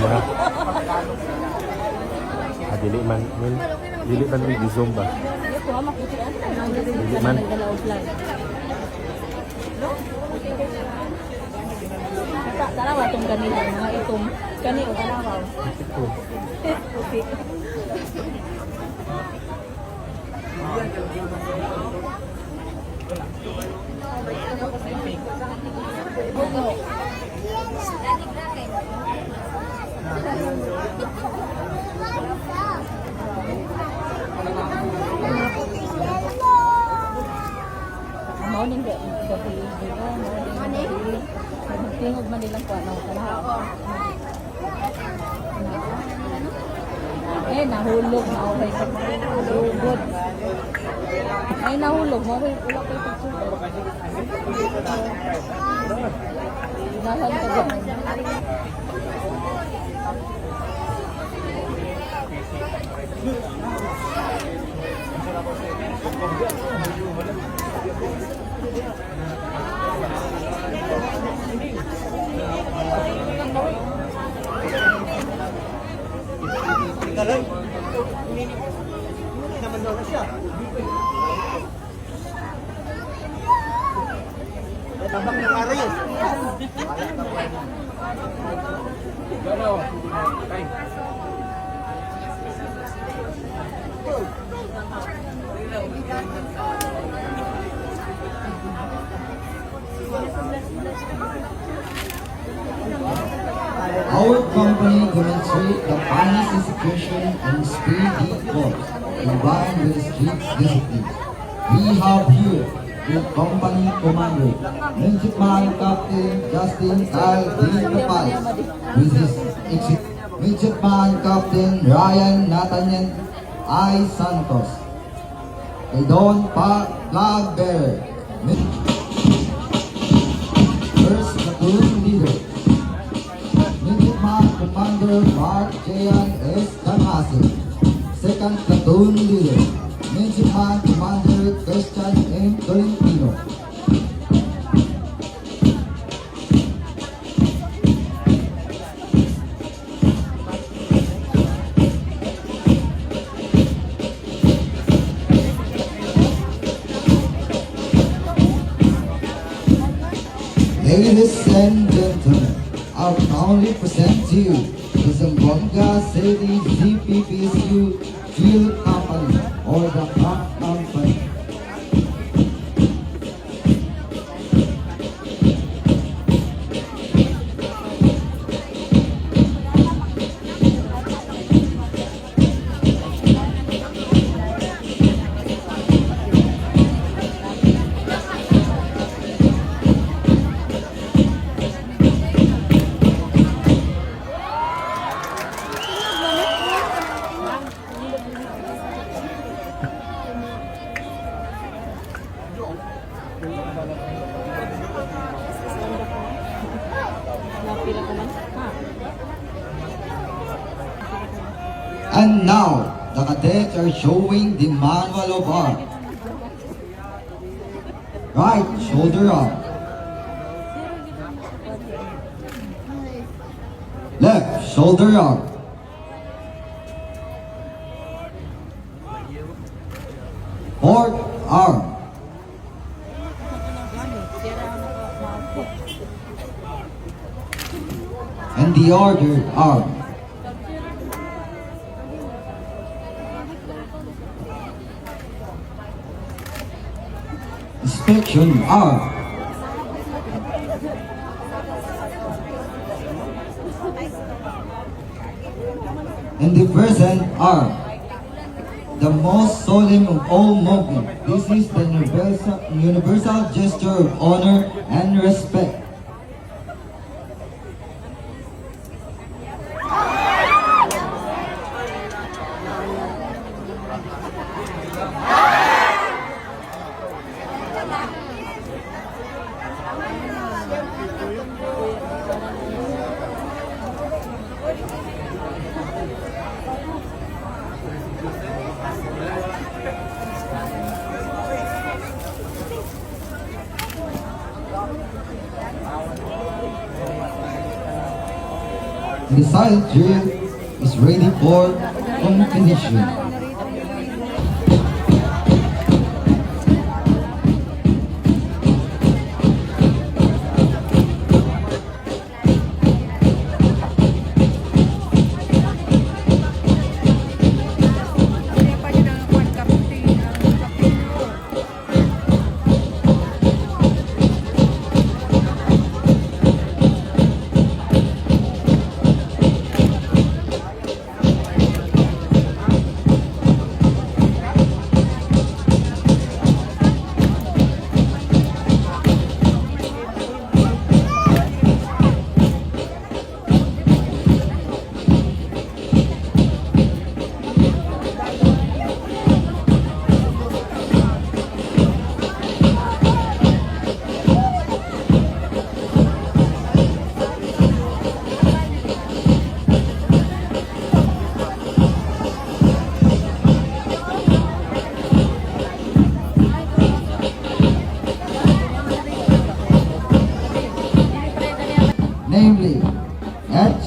ba? Dili man may zoom ba? Dili man. Tarawa itong kanila, mga itong kani o tarawa. Puti. Morning gabi. Tingog man nilang kuha ng kalahaw. Nahulog na okay sa lugod. Nahulog mo okay wala kay pagsuot. Nasan ka ba? Naman daw na siya. Tabak ng araw yun. Gano'n. Our company demonstrates the finest execution and speedy force combined with strict discipline. We have here the company commander, Midshipman Captain Justin L. D. Rapaz, with his Midshipman Captain Ryan Nathaniel I. Santos, Don Flag Bearer, First Platoon Leader, Midshipman Commander Mark J.N. S. Damase, Second Platoon Leader, Midshipman Commander Christian M. Tolentino. Ladies and gentlemen, I proudly present to you the Zamboanga City ZPPSU Fuel Company or the Truck Company. And now, the cadets are showing the manual of arms. Right shoulder up. Left shoulder up. Fourth arm. And the other arm. Inspection arm. And the present arm. The most solemn of all movements. This is the universal gesture of honor and respect. The silent drill is ready for completion. Namely, HELLO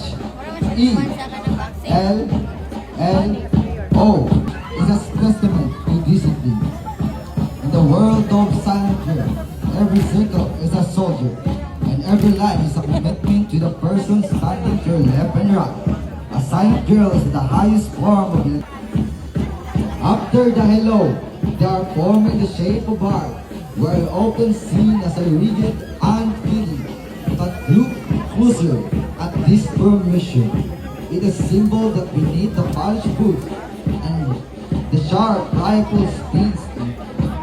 is a testament to discipline. In the world of silent drill, every circle is a soldier, and every line is a commitment to the person standing to your left and right. A silent drill is the highest form of it. After the hello, they are forming the shape of heart, where often seen as a rigid and feeling. But look closer at this formation. It is a symbol that beneath the polished boots and the sharp rifle speeds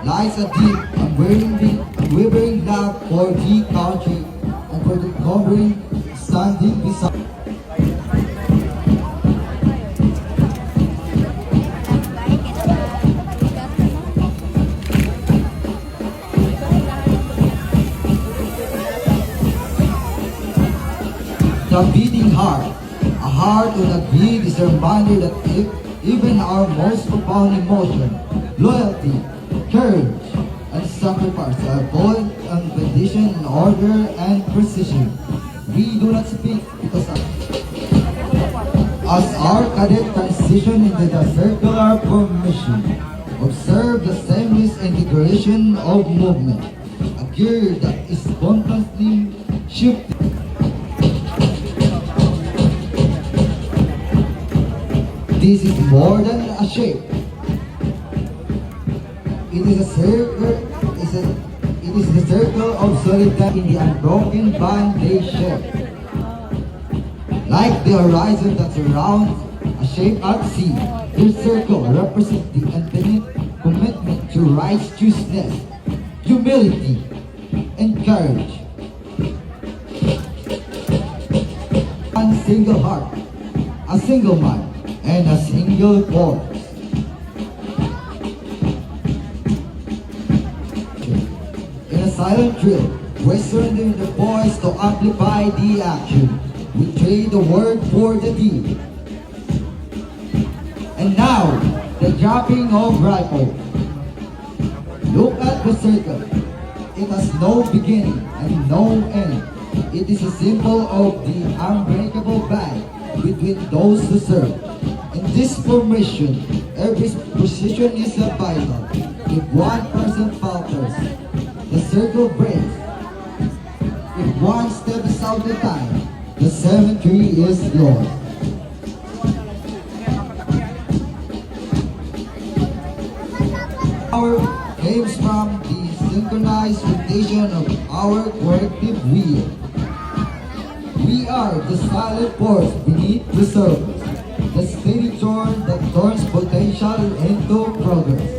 lies a deep, unwavering love for the country and for the covering standing beside. The beating heart. A heart on a beat is a reminder that even our most profound emotion, loyalty, courage, and sacrifice are both unconditioned in order and precision. We do not speak because as our cadet transition into the circular formation, observe the seamless integration of movement, a gear that is constantly shifting. This is more than a shape. It is a circle. It is the circle of solidarity in the unbroken bond they share. Like the horizon that surrounds a shape at sea, their circle represents the infinite commitment to righteousness, humility, and courage. One single heart, a single mind, and a single cause. In a silent drill, we surrender the voice to amplify the action. We trade the word for the deed. And now, the dropping of rifle. Look at the circle. It has no beginning and no end. It is a symbol of the unbreakable bond between those who serve. In this formation, every position is a vital. If one person falters, the circle breaks. If one step is out of time, the cemetery is lost. Power comes from the synchronized rotation of our collective will. We are the silent force beneath the surface, the steady torn that turns potential into progress.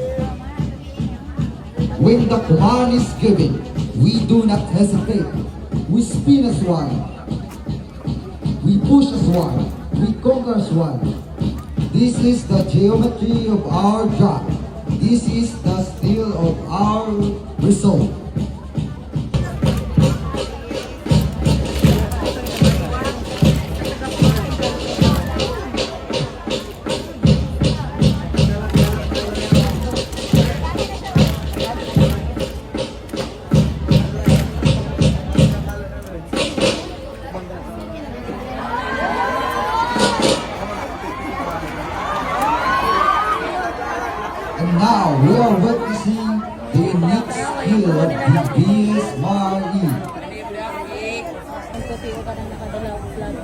When the command is given, we do not hesitate. We spin as one. We push as one. We conquer as one. This is the geometry of our job. This is the steel of our resolve. now we are witnessing the unique skill of the Bees Marie. Ang puti ko ka nang nakadala vlog.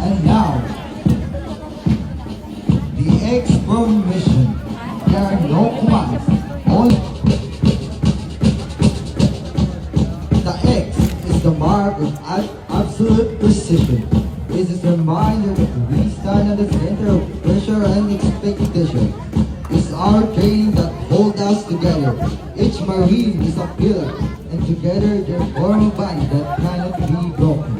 And now, the X-Pro mission. There are no commands. Only the X is the mark of absolute precision. This is a reminder that we stand at the center of pressure and expectation. It's our training that holds us together. Each Marine is a pillar, and together they form a bond that cannot be broken.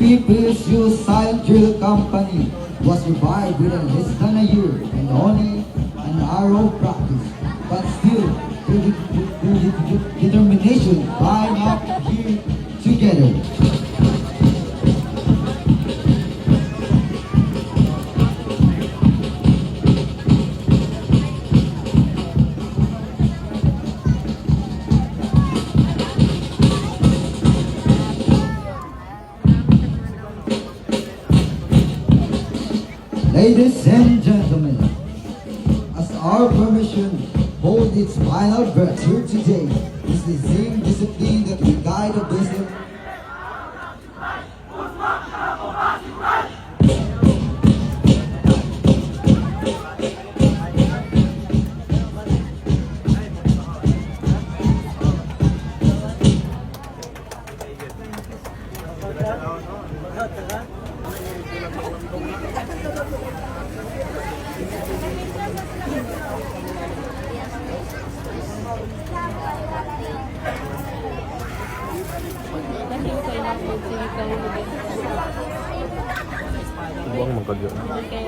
People's Youth Silent Drill Company was revived within less than a year and only an hour of practice. But still, with determination, climb up here together. Ladies and gentlemen, as our permission hold its final breath here today, is the same discipline that will guide the business. Dahil kayo na po sige ka ulit. Buang magkagyo. Okay.